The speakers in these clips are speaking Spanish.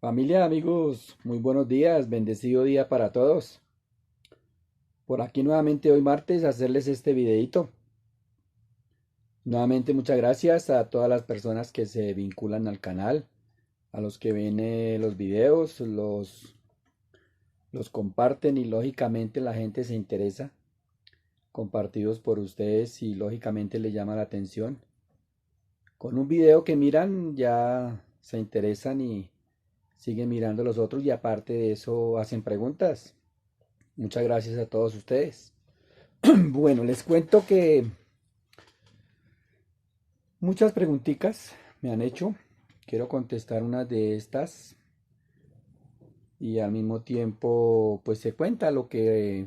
Familia, amigos, muy buenos días, bendecido día para todos. Por aquí nuevamente hoy martes hacerles este videito. Nuevamente muchas gracias a todas las personas que se vinculan al canal, a los que ven los videos, los comparten y lógicamente la gente se interesa, compartidos por ustedes y lógicamente les llama la atención. Con un video que miran ya se interesan y siguen mirando los otros y aparte de eso hacen preguntas. Muchas gracias a todos ustedes. Bueno, les cuento que muchas preguntitas me han hecho. Quiero contestar unas de estas y al mismo tiempo pues se cuenta lo que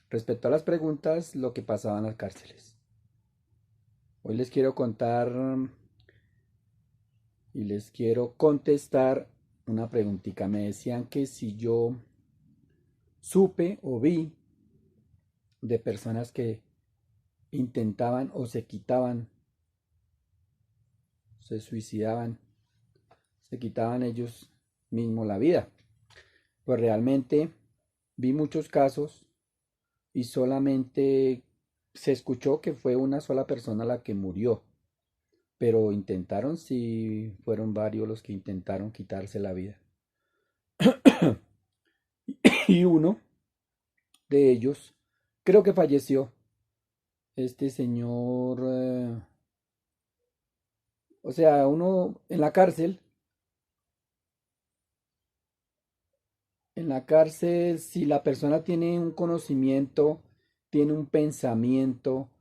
respecto a las preguntas, lo que pasaba en las cárceles. Hoy les quiero contar y les quiero contestar una preguntita. Me decían que si yo supe o vi de personas que intentaban o se quitaban, se suicidaban, se quitaban ellos mismos la vida. Pues realmente vi muchos casos y solamente se escuchó que fue una sola persona la que murió, pero intentaron, sí, fueron varios los que intentaron quitarse la vida. Y uno de ellos creo que falleció. Este señor, o sea, uno en la cárcel, si la persona tiene un conocimiento, tiene un pensamiento,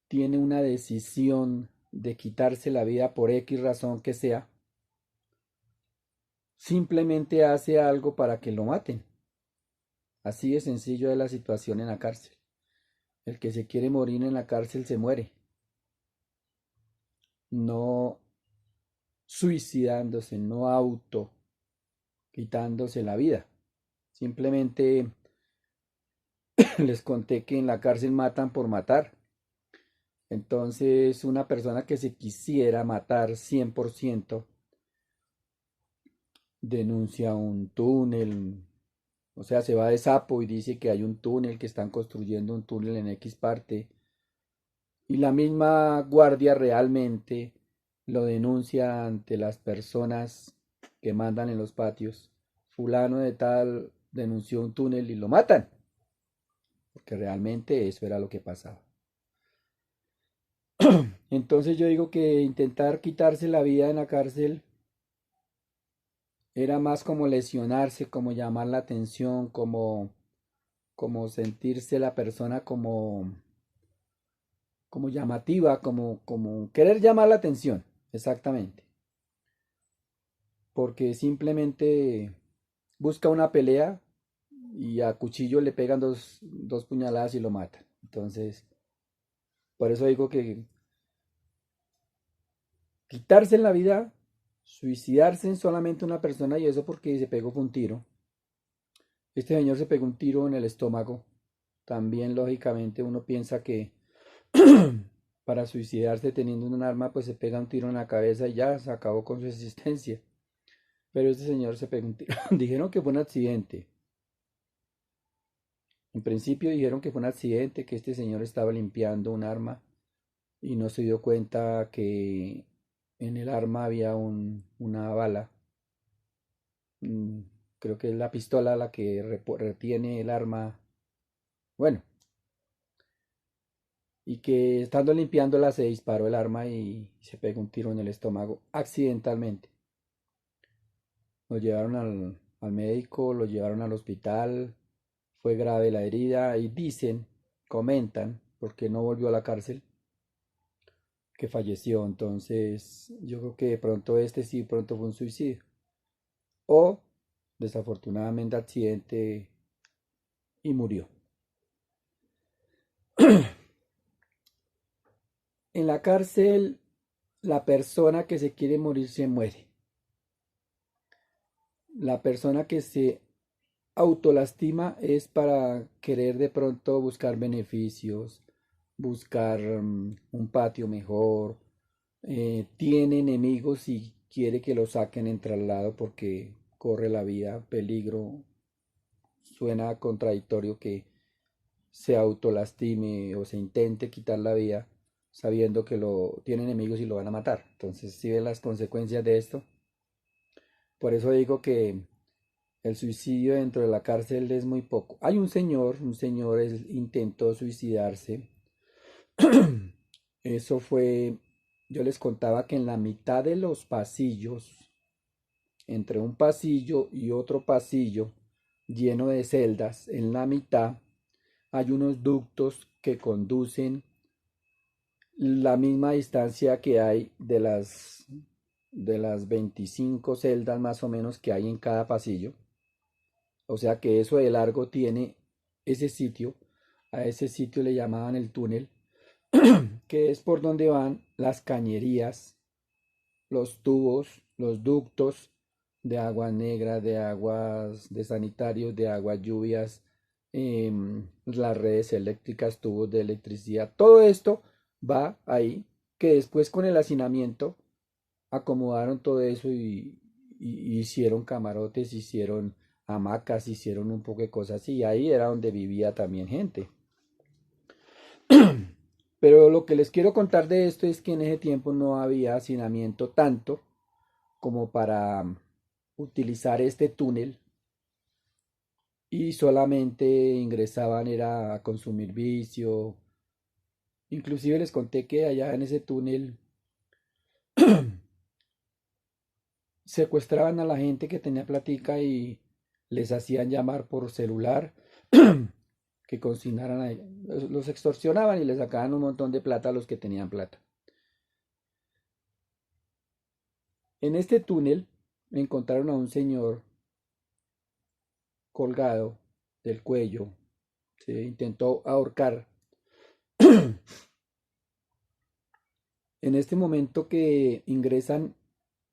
tiene una decisión de quitarse la vida por X razón que sea, simplemente hace algo para que lo maten. Así de sencillo es la situación en la cárcel. El que se quiere morir en la cárcel se muere, no suicidándose, no auto quitándose la vida. Simplemente les conté que en la cárcel matan por matar. Entonces, una persona que se quisiera matar 100% denuncia un túnel, o sea, se va de sapo y dice que hay un túnel, que están construyendo un túnel en X parte, y la misma guardia realmente lo denuncia ante las personas que mandan en los patios. Fulano de tal denunció un túnel y lo matan, porque realmente eso era lo que pasaba. Entonces yo digo que intentar quitarse la vida en la cárcel era más como lesionarse, como llamar la atención, como sentirse la persona como llamativa, como querer llamar la atención, exactamente. Porque simplemente busca una pelea y a cuchillo le pegan dos puñaladas y lo matan. Entonces, por eso digo que quitarse la vida, suicidarse en solamente una persona y eso porque se pegó fue un tiro. Este señor se pegó un tiro en el estómago. También lógicamente uno piensa que para suicidarse teniendo un arma pues se pega un tiro en la cabeza y ya se acabó con su existencia. Pero este señor se pegó un tiro. Dijeron que fue un accidente. En principio dijeron que fue un accidente, que este señor estaba limpiando un arma y no se dio cuenta que en el arma había una bala. Mm, Creo que es la pistola la que retiene el arma. Bueno, y que estando limpiándola se disparó el arma y se pegó un tiro en el estómago accidentalmente. Lo llevaron al médico, lo llevaron al hospital, fue grave la herida y dicen, comentan, porque no volvió a la cárcel, que falleció. Entonces, yo creo que de pronto este sí, pronto fue un suicidio. O desafortunadamente accidente y murió. En la cárcel, la persona que se quiere morir se muere. La persona que se autolastima es para querer de pronto buscar beneficios, buscar un patio mejor, tiene enemigos y quiere que lo saquen en traslado porque corre la vida, peligro. Suena contradictorio que se autolastime o se intente quitar la vida sabiendo que lo tiene enemigos y lo van a matar. Entonces, si ven las consecuencias de esto. Por eso digo que el suicidio dentro de la cárcel es muy poco. Hay un señor intentó suicidarse. Eso fue, yo les contaba que en la mitad de los pasillos, entre un pasillo y otro pasillo lleno de celdas, en la mitad hay unos ductos que conducen la misma distancia que hay de las 25 celdas más o menos que hay en cada pasillo. O sea que eso de largo tiene ese sitio. A ese sitio le llamaban el túnel, que es por donde van las cañerías, los tubos, los ductos de agua negra, de aguas de sanitarios, de aguas lluvias, las redes eléctricas, tubos de electricidad. Todo esto va ahí, que después con el hacinamiento acomodaron todo eso y hicieron camarotes, hicieron hamacas, hicieron un poco de cosas y ahí era donde vivía también gente. Pero lo que les quiero contar de esto es que en ese tiempo no había hacinamiento tanto como para utilizar este túnel y solamente ingresaban era a consumir vicio. Inclusive les conté que allá en ese túnel secuestraban a la gente que tenía platica y les hacían llamar por celular que consignaran a ellos. Los extorsionaban y les sacaban un montón de plata a los que tenían plata. En este túnel encontraron a un señor colgado del cuello. Se intentó ahorcar. En este momento que ingresan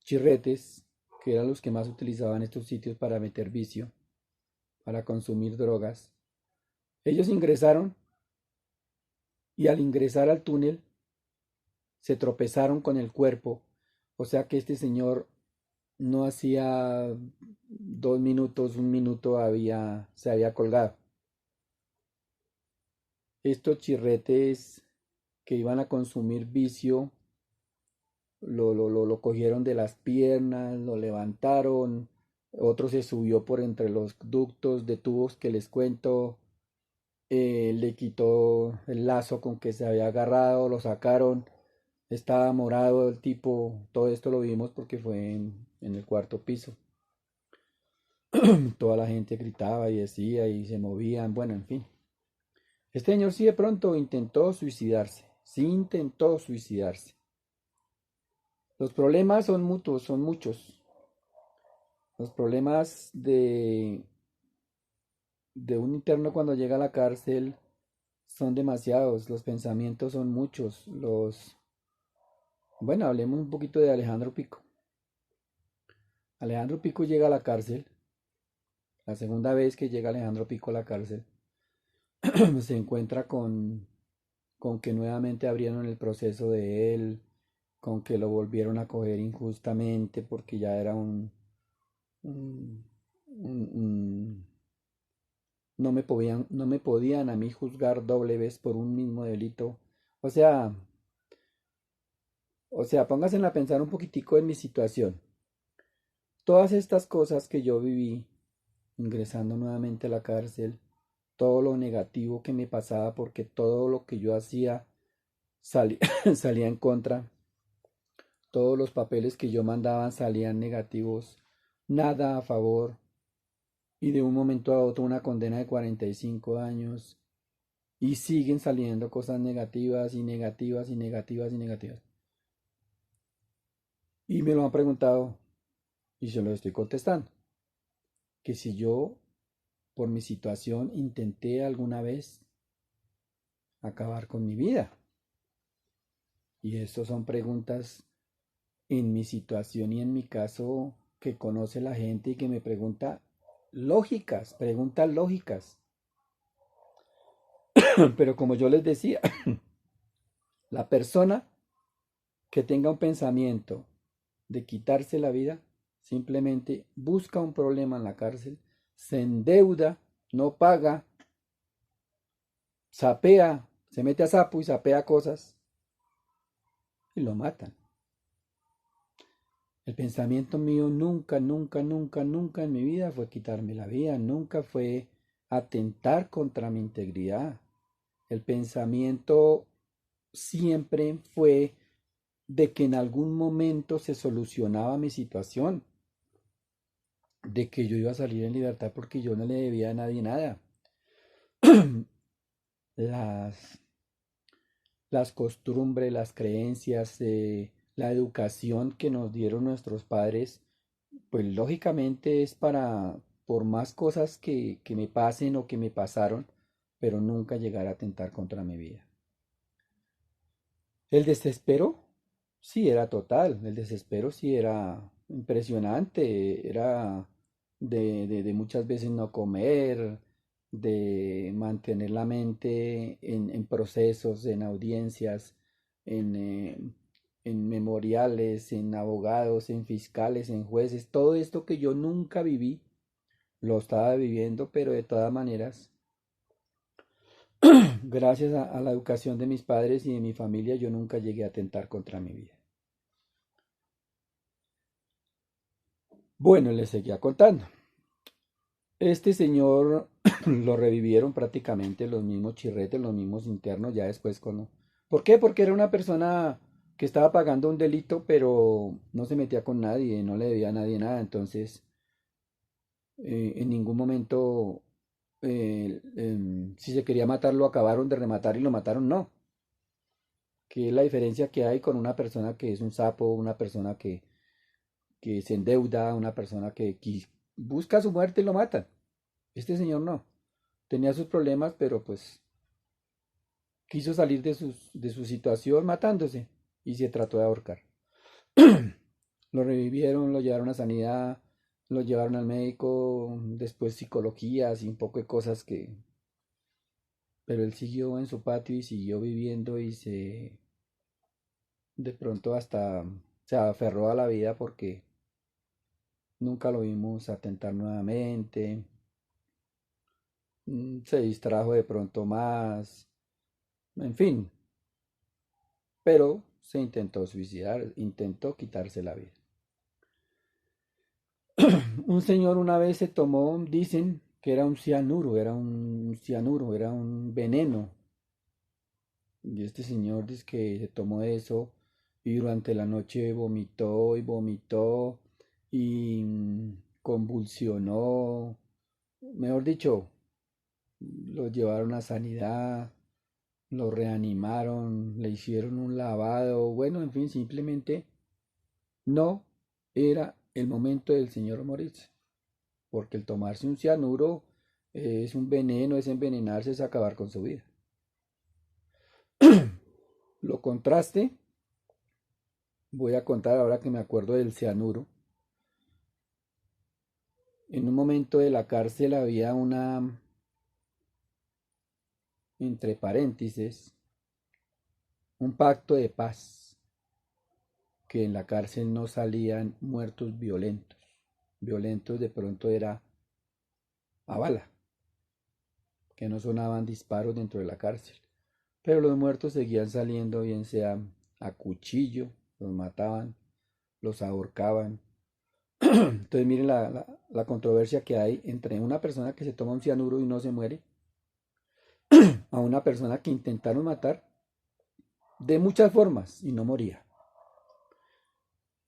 chirretes, que eran los que más utilizaban estos sitios para meter vicio, para consumir drogas, ellos ingresaron y al ingresar al túnel se tropezaron con el cuerpo. O sea que este señor no hacía 2 minutos, un minuto se había colgado. Estos chirretes que iban a consumir vicio lo cogieron de las piernas, lo levantaron, otro se subió por entre los ductos de tubos que les cuento, le quitó el lazo con que se había agarrado, lo sacaron, estaba morado el tipo, todo esto lo vimos porque fue en el cuarto piso. Toda la gente gritaba y decía y se movían, bueno, en fin. Este señor sí de pronto intentó suicidarse, sí intentó suicidarse. Los problemas son mutuos, son muchos. Los problemas de un interno cuando llega a la cárcel son demasiados, los pensamientos son muchos. Bueno, hablemos un poquito de Alejandro Pico. Alejandro Pico llega a la cárcel, la segunda vez que llega Alejandro Pico a la cárcel, se encuentra con que nuevamente abrieron el proceso de él, con que lo volvieron a coger injustamente porque ya era un- un- no me podían a mí juzgar doble vez por un mismo delito. O sea, pónganse a pensar un poquitico en mi situación. Todas estas cosas que yo viví ingresando nuevamente a la cárcel, todo lo negativo que me pasaba porque todo lo que yo hacía salía, salía en contra, todos los papeles que yo mandaba salían negativos, nada a favor, y de un momento a otro una condena de 45 años, y siguen saliendo cosas negativas y negativas y negativas y negativas. Y me lo han preguntado y se lo estoy contestando, que si yo por mi situación intenté alguna vez acabar con mi vida. Y estas son preguntas en mi situación y en mi caso que conoce la gente y que me pregunta lógicas, preguntas lógicas. Pero como yo les decía, la persona que tenga un pensamiento de quitarse la vida simplemente busca un problema en la cárcel, se endeuda, no paga, sapea, se mete a sapo y sapea cosas y lo matan. El pensamiento mío nunca, nunca, nunca, nunca en mi vida fue quitarme la vida, nunca fue atentar contra mi integridad. El pensamiento siempre fue de que en algún momento se solucionaba mi situación, de que yo iba a salir en libertad porque yo no le debía a nadie nada. Las, las costumbres, las creencias, la educación que nos dieron nuestros padres, pues lógicamente es para, por más cosas que me pasen o que me pasaron, pero nunca llegar a atentar contra mi vida. El desespero sí era total, el desespero sí era impresionante, era de muchas veces no comer, de mantener la mente en procesos, en audiencias, en, eh, en memoriales, en abogados, en fiscales, en jueces, todo esto que yo nunca viví, lo estaba viviendo, pero de todas maneras, gracias a la educación de mis padres y de mi familia, yo nunca llegué a atentar contra mi vida. Bueno, les seguía contando. Este señor lo revivieron prácticamente los mismos chirretes, los mismos internos, ya después con... ¿Por qué? Porque era una persona que estaba pagando un delito, pero no se metía con nadie, no le debía a nadie nada, entonces en ningún momento, si se quería matar, lo acabaron de rematar y lo mataron, no. Que es la diferencia que hay con una persona que es un sapo, una persona que se endeuda, una persona que busca su muerte y lo matan. Este señor no. Tenía sus problemas, pero pues quiso salir de su situación matándose y se trató de ahorcar. Lo revivieron, lo llevaron a sanidad, lo llevaron al médico, después psicologías y un poco de cosas que... Pero él siguió en su patio y siguió viviendo y se... De pronto hasta se aferró a la vida porque nunca lo vimos atentar nuevamente. Se distrajo de pronto más. En fin, pero se intentó suicidar, intentó quitarse la vida. Un señor una vez se tomó, dicen que era un veneno. Y este señor dice que se tomó eso y durante la noche vomitó y vomitó y convulsionó. Mejor dicho, lo llevaron a sanidad, lo reanimaron, le hicieron un lavado. Bueno, en fin, simplemente no era el momento del señor morirse. Porque el tomarse un cianuro es un veneno, es envenenarse, es acabar con su vida. Lo contraste, voy a contar ahora que me acuerdo del cianuro. En un momento de la cárcel había una, entre paréntesis, un pacto de paz, que en la cárcel no salían muertos violentos. Violentos de pronto era a bala, que no sonaban disparos dentro de la cárcel. Pero los muertos seguían saliendo, bien sea a cuchillo, los mataban, los ahorcaban. Entonces miren la controversia que hay entre una persona que se toma un cianuro y no se muere, a una persona que intentaron matar de muchas formas y no moría.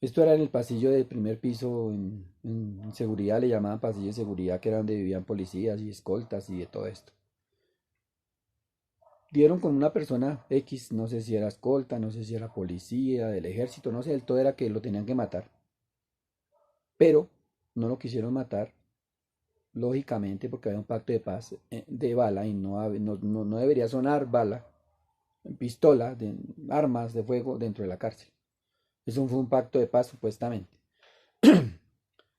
Esto era en el pasillo del primer piso, en seguridad le llamaban pasillo de seguridad, que era donde vivían policías y escoltas y de todo esto. Dieron con una persona X, no sé si era escolta, no sé si era policía, del ejército, no sé, del todo era que lo tenían que matar. Pero no lo quisieron matar, lógicamente, porque había un pacto de paz de bala y no debería sonar bala, pistola, de armas de fuego dentro de la cárcel. Eso fue un pacto de paz supuestamente.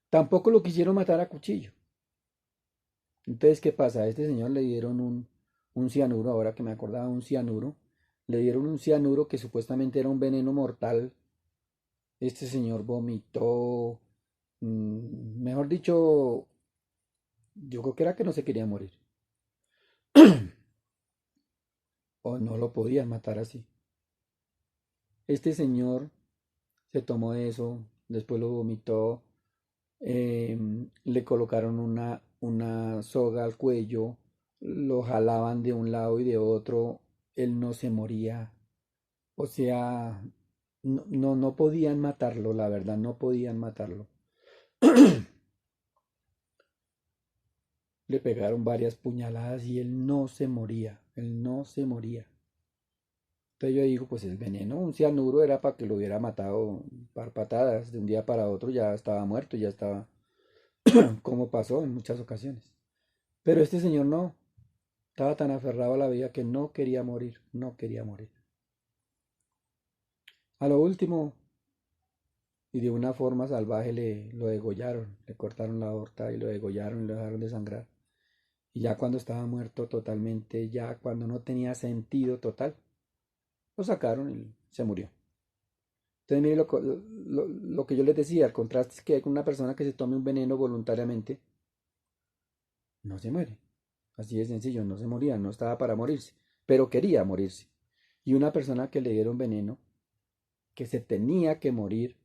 Tampoco lo quisieron matar a cuchillo. Entonces, ¿qué pasa? A este señor le dieron un cianuro, ahora que me acordaba, un cianuro. Le dieron un cianuro que supuestamente era un veneno mortal. Este señor vomitó, mejor dicho, yo creo que era que no se quería morir. O no lo podían matar así. Este señor se tomó eso, después lo vomitó, le colocaron una soga al cuello, lo jalaban de un lado y de otro, él no se moría. O sea, no podían matarlo, la verdad, no podían matarlo. Le pegaron varias puñaladas y él no se moría, él no se moría. Entonces yo digo, pues es veneno, un cianuro era para que lo hubiera matado par patadas, de un día para otro ya estaba muerto, ya estaba como pasó en muchas ocasiones. Pero este señor no, estaba tan aferrado a la vida que no quería morir, no quería morir. A lo último, y de una forma salvaje lo degollaron, le cortaron la aorta y lo degollaron y lo dejaron de sangrar. Y ya cuando estaba muerto totalmente, ya cuando no tenía sentido total, lo sacaron y se murió. Entonces, mire lo que yo les decía, el contraste es que con una persona que se tome un veneno voluntariamente, no se muere. Así de sencillo, no se moría, no estaba para morirse, pero quería morirse. Y una persona que le dieron veneno, que se tenía que morir,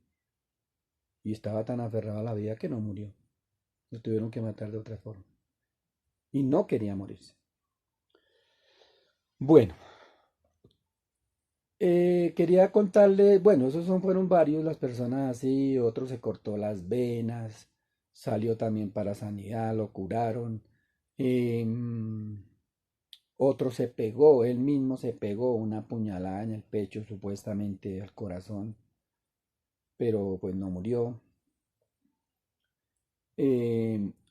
y estaba tan aferrado a la vida que no murió. Lo tuvieron que matar de otra forma. Y no quería morirse. Bueno, quería contarle, bueno, fueron varios, las personas así, otro se cortó las venas, salió también para sanidad, lo curaron. em, Otro se pegó, él mismo se pegó una puñalada en el pecho, supuestamente al corazón, pero pues no murió.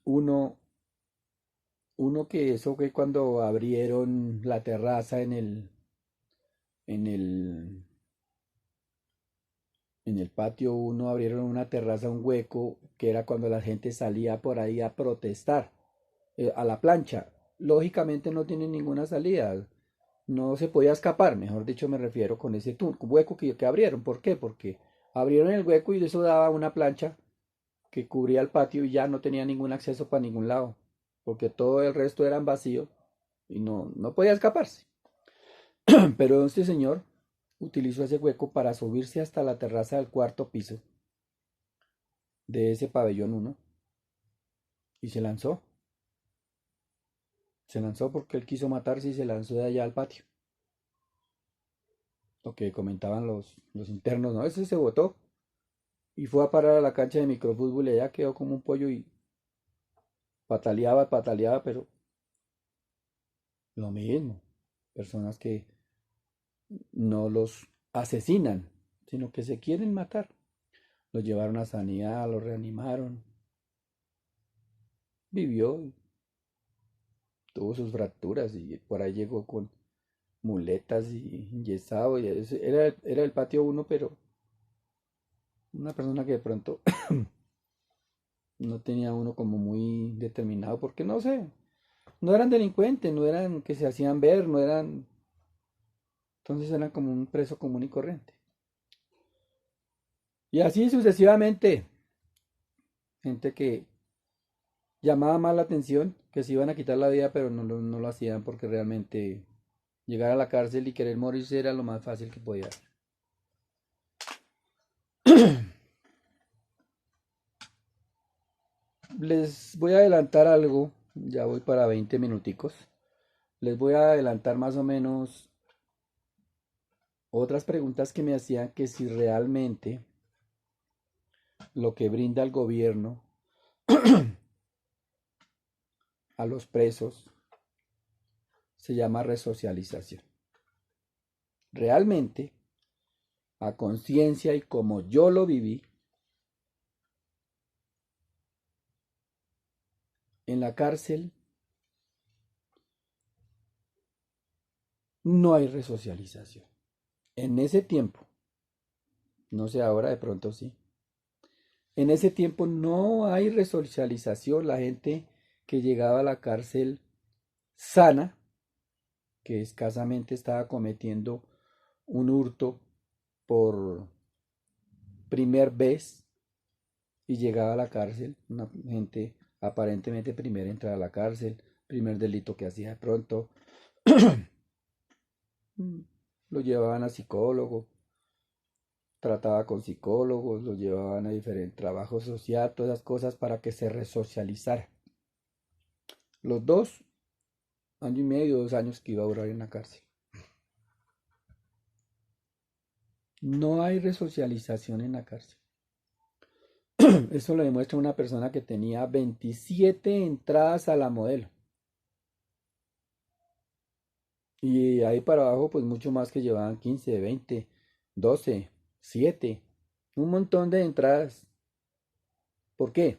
Uno, uno que eso fue cuando abrieron la terraza en el, en el patio uno abrieron una terraza, un hueco, que era cuando la gente salía por ahí a protestar, a la plancha. Lógicamente no tiene ninguna salida, no se podía escapar, mejor dicho me refiero con ese hueco que abrieron. ¿Por qué? Porque abrieron el hueco y eso daba una plancha que cubría el patio y ya no tenía ningún acceso para ningún lado, porque todo el resto eran vacío y no podía escaparse. Pero este señor utilizó ese hueco para subirse hasta la terraza del cuarto piso de ese pabellón uno y se lanzó. Se lanzó porque él quiso matarse y se lanzó de allá al patio. Lo que comentaban los internos, ¿no? Ese se botó y fue a parar a la cancha de microfútbol y allá quedó como un pollo y pataleaba, pataleaba, pero lo mismo. Personas que no los asesinan, sino que se quieren matar. Lo llevaron a sanidad, lo reanimaron, vivió, tuvo sus fracturas y por ahí llegó con muletas y enyesado. Y era el patio uno, pero una persona que de pronto no tenía uno como muy determinado, porque no sé, no eran delincuentes, no eran que se hacían ver, no eran, entonces eran como un preso común y corriente. Y así sucesivamente, gente que llamaba más la atención, que se iban a quitar la vida, pero no lo hacían porque realmente llegar a la cárcel y querer morirse era lo más fácil que podía hacer. Les voy a adelantar algo, ya voy para 20 minuticos. Les voy a adelantar más o menos otras preguntas que me hacían que si realmente lo que brinda el gobierno a los presos se llama resocialización. Realmente, a conciencia y como yo lo viví, en la cárcel no hay resocialización. En ese tiempo, no sé ahora, de pronto sí. En ese tiempo no hay resocialización. La gente que llegaba a la cárcel sana, que escasamente estaba cometiendo un hurto por primer vez y llegaba a la cárcel, una gente aparentemente primera entrada a la cárcel, primer delito que hacía de pronto, lo llevaban a psicólogo, trataba con psicólogos, lo llevaban a diferentes trabajos sociales, todas esas cosas para que se resocializara. Los 2 años y medio, 2 años que iba a durar en la cárcel. No hay resocialización en la cárcel. Eso lo demuestra una persona que tenía 27 entradas a la modelo. Y ahí para abajo, pues mucho más que llevaban 15, 20, 12, 7. Un montón de entradas. ¿Por qué?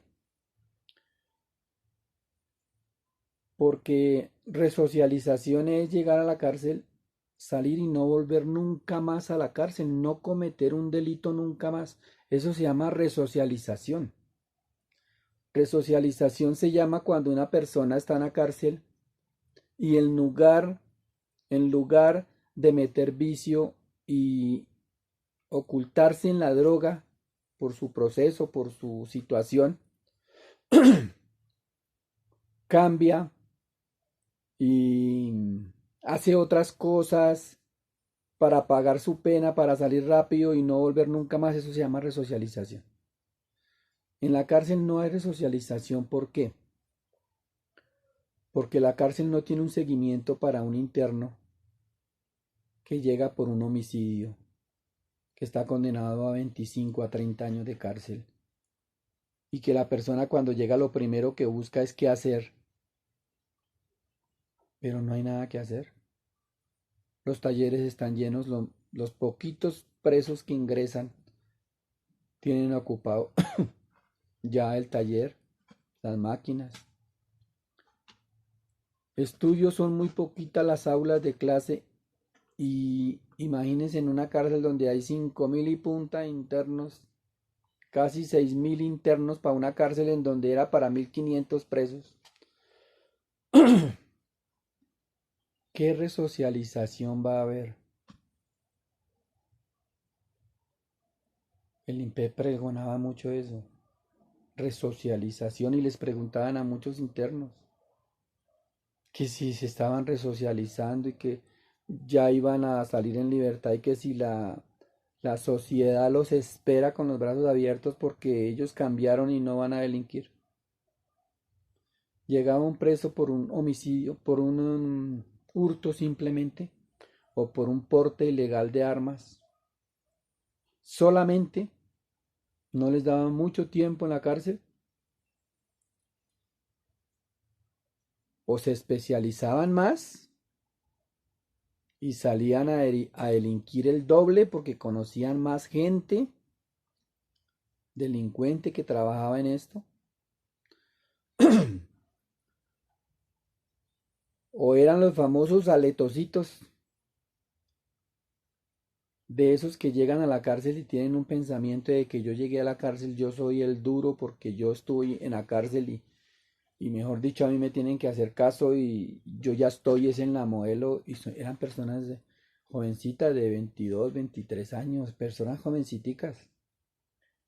Porque resocialización es llegar a la cárcel, salir y no volver nunca más a la cárcel, no cometer un delito nunca más. Eso se llama resocialización. Resocialización se llama cuando una persona está en la cárcel y en lugar de meter vicio y ocultarse en la droga por su proceso, por su situación, cambia y hace otras cosas para pagar su pena, para salir rápido y no volver nunca más. Eso se llama resocialización. En la cárcel no hay resocialización. ¿Por qué? Porque la cárcel no tiene un seguimiento para un interno que llega por un homicidio, que está condenado a 25 a 30 años de cárcel y que la persona cuando llega lo primero que busca es qué hacer, pero no hay nada que hacer. Los talleres están llenos, los poquitos presos que ingresan tienen ocupado ya el taller, las máquinas. Estudios son muy poquitas las aulas de clase y imagínense en una cárcel donde hay 5.000 y punta internos, casi 6.000 internos para una cárcel en donde era para 1.500 presos. ¿Qué resocialización va a haber? El INPE pregonaba mucho eso, resocialización, y les preguntaban a muchos internos que si se estaban resocializando y que ya iban a salir en libertad y que si la sociedad los espera con los brazos abiertos porque ellos cambiaron y no van a delinquir. Llegaba un preso por un homicidio, por un hurto simplemente, o por un porte ilegal de armas. Solamente no les daban mucho tiempo en la cárcel o se especializaban más y salían a delinquir el doble porque conocían más gente delincuente que trabajaba en esto, o eran los famosos aletocitos de esos que llegan a la cárcel y tienen un pensamiento de que yo llegué a la cárcel, yo soy el duro porque yo estoy en la cárcel y mejor dicho a mí me tienen que hacer caso y yo ya estoy es en la modelo y eran personas jovencitas de 22, 23 años, personas jovenciticas,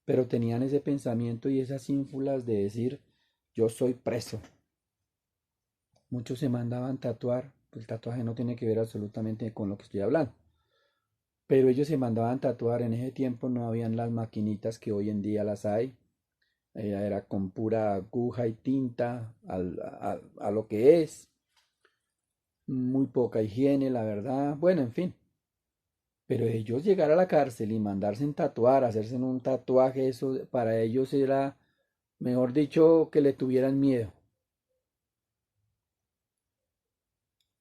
pero tenían ese pensamiento y esas ínfulas de decir yo soy preso. Muchos se mandaban tatuar, pues el tatuaje no tiene que ver absolutamente con lo que estoy hablando, pero ellos se mandaban tatuar. En ese tiempo no habían las maquinitas que hoy en día las hay. Era con pura aguja y tinta a lo que es. Muy poca higiene, la verdad. Bueno, en fin. Pero ellos llegar a la cárcel y mandarse en tatuar, hacerse un tatuaje, eso para ellos era, mejor dicho, que le tuvieran miedo.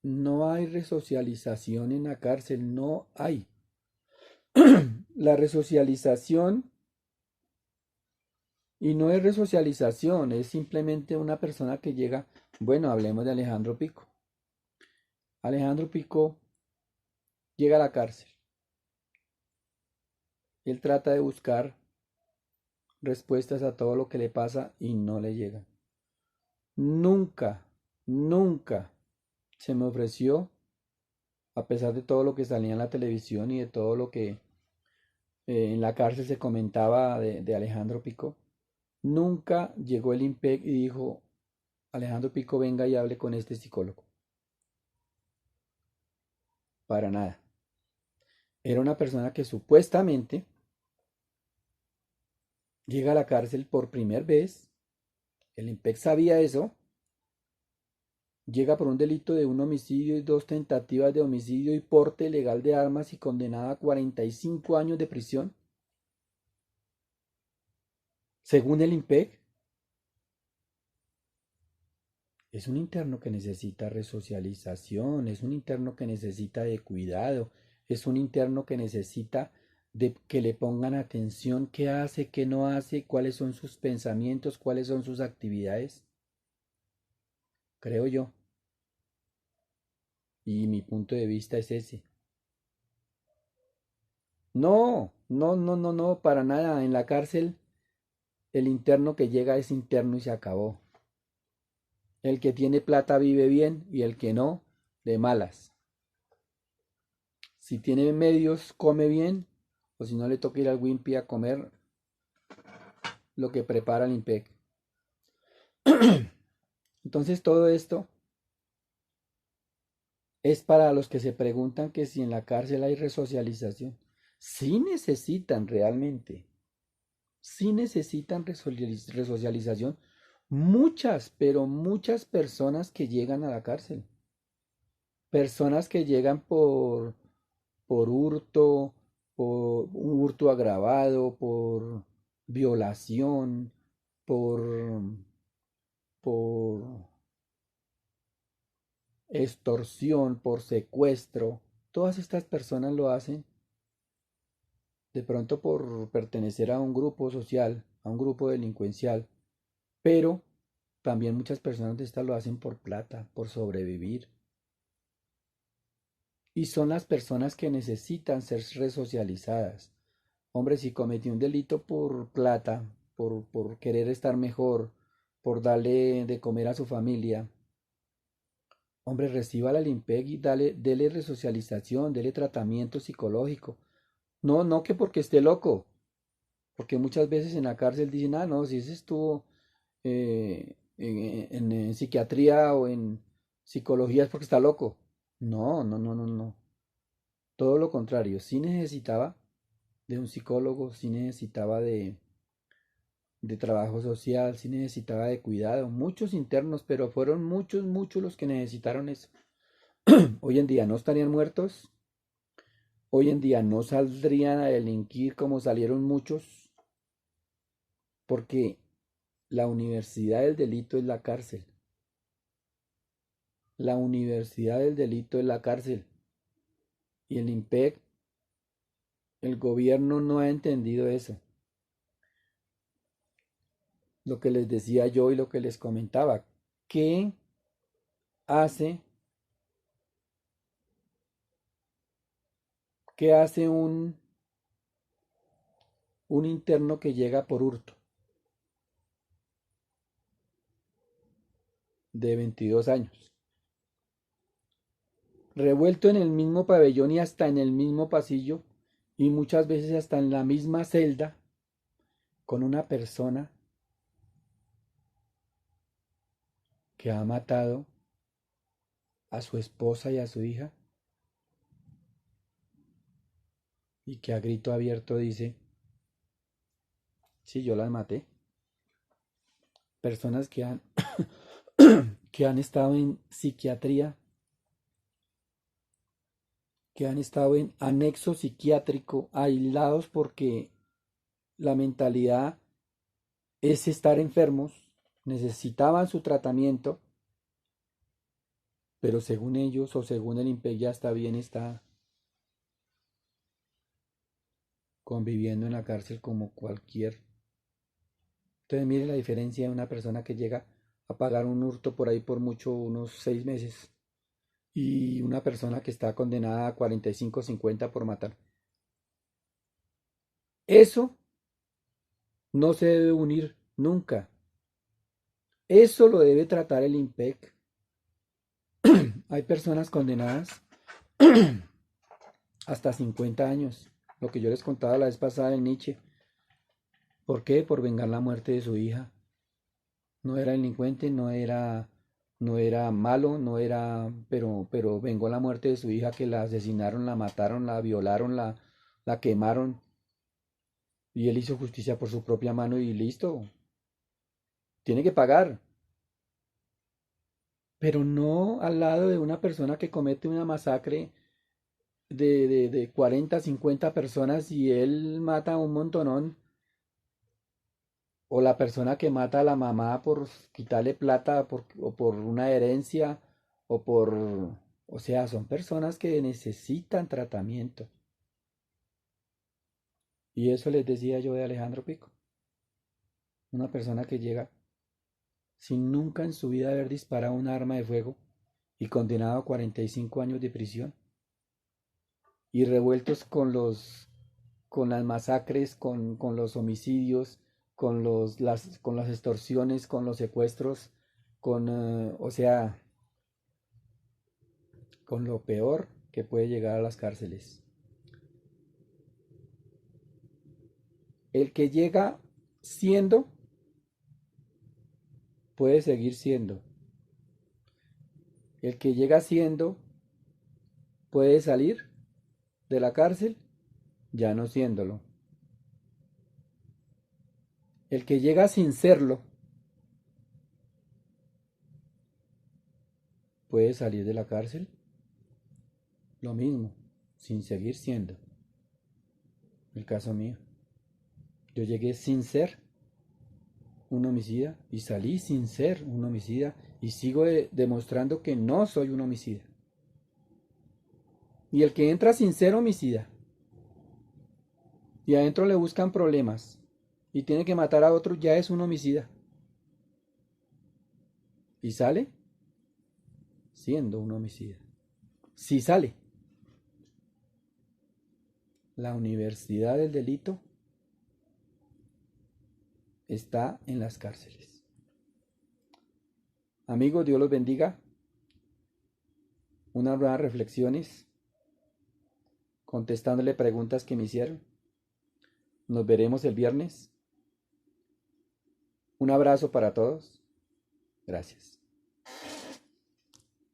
No hay resocialización en la cárcel, no hay. La resocialización, y no es resocialización, es simplemente una persona que llega, bueno, hablemos de Alejandro Pico. Alejandro Pico llega a la cárcel. Él trata de buscar respuestas a todo lo que le pasa y no le llegan. Nunca, nunca se me ofreció, a pesar de todo lo que salía en la televisión y de todo lo que en la cárcel se comentaba de Alejandro Pico, Nunca llegó el IMPEC y dijo, Alejandro Pico, venga y hable con este psicólogo. Para nada. Era una persona que supuestamente llega a la cárcel por primera vez. El IMPEC sabía eso. Llega por un delito de un homicidio y dos tentativas de homicidio y porte ilegal de armas y condenada a 45 años de prisión. Según el IMPEC, es un interno que necesita resocialización, es un interno que necesita de cuidado, es un interno que necesita de que le pongan atención qué hace, qué no hace, cuáles son sus pensamientos, cuáles son sus actividades, creo yo. Y mi punto de vista es ese. No, no, no, no, no, para nada. En la cárcel el interno que llega es interno y se acabó. El que tiene plata vive bien y el que no, de malas. Si tiene medios, come bien, o si no le toca ir al Wimpy a comer lo que prepara el IMPEC. Entonces todo esto es para los que se preguntan que si en la cárcel hay resocialización. Sí necesitan realmente, sí necesitan resocialización muchas, pero muchas personas que llegan a la cárcel. Personas que llegan por hurto, por un hurto agravado, por violación, por, por extorsión, por secuestro. Todas estas personas lo hacen de pronto por pertenecer a un grupo social, a un grupo delincuencial, pero también muchas personas de estas lo hacen por plata, por sobrevivir. Y son las personas que necesitan ser resocializadas. Hombre, si cometió un delito por plata, por querer estar mejor, por darle de comer a su familia, hombre, reciba la Limpeg y dele resocialización, dele tratamiento psicológico. No, no que porque esté loco, porque muchas veces en la cárcel dicen, ah, no, si ese estuvo en psiquiatría o en psicología es porque está loco. No, no, no, no, no. Todo lo contrario, sí necesitaba de un psicólogo, sí necesitaba de trabajo social, sí necesitaba de cuidado. Muchos internos, pero fueron muchos, muchos los que necesitaron eso. Hoy en día no estarían muertos, hoy en día no saldrían a delinquir como salieron muchos, porque la universidad del delito es la cárcel. La universidad del delito es la cárcel. Y el IMPEC, el gobierno no ha entendido eso. Lo que les decía yo y lo que les comentaba. ¿Qué hace, qué hace un interno que llega por hurto de 22 años? Revuelto en el mismo pabellón y hasta en el mismo pasillo y muchas veces hasta en la misma celda con una persona que ha matado a su esposa y a su hija y que a grito abierto dice, sí, yo las maté. Personas que han estado en psiquiatría, que han estado en anexo psiquiátrico, aislados porque la mentalidad es estar enfermos, necesitaban su tratamiento, pero según ellos o según el IMPEC ya está bien, está conviviendo en la cárcel como cualquier. Entonces mire la diferencia de una persona que llega a pagar un hurto por ahí por mucho unos 6 meses y una persona que está condenada a 45 50 por matar. Eso no se debe unir nunca. Eso lo debe tratar el IMPEC. Hay personas condenadas hasta 50 años. Lo que yo les contaba la vez pasada en Nietzsche. ¿Por qué? Por vengar la muerte de su hija. No era delincuente, no era malo, no era, pero vengó la muerte de su hija que la asesinaron, la mataron, la violaron, la quemaron y él hizo justicia por su propia mano y listo. Tiene que pagar, pero no al lado de una persona que comete una masacre de 40, 50 personas y él mata a un montonón. O la persona que mata a la mamá por quitarle plata o por una herencia o por... O sea, son personas que necesitan tratamiento. Y eso les decía yo de Alejandro Pico. Una persona que llega sin nunca en su vida haber disparado un arma de fuego y condenado a 45 años de prisión. Y revueltos con las masacres, con los homicidios, con las extorsiones, con los secuestros, o sea, con lo peor que puede llegar a las cárceles. El que llega siendo, puede seguir siendo. El que llega siendo, puede salir de la cárcel, ya no siéndolo. El que llega sin serlo, puede salir de la cárcel, lo mismo, sin seguir siendo. El caso mío. Yo llegué sin ser un homicida y salí sin ser un homicida y sigo demostrando que no soy un homicida. Y el que entra sin ser homicida y adentro le buscan problemas y tiene que matar a otro, ya es un homicida. Y sale siendo un homicida. Si sale, la universidad del delito está en las cárceles. Amigos, Dios los bendiga. Unas nuevas reflexiones, contestándole preguntas que me hicieron. Nos veremos el viernes. Un abrazo para todos. Gracias.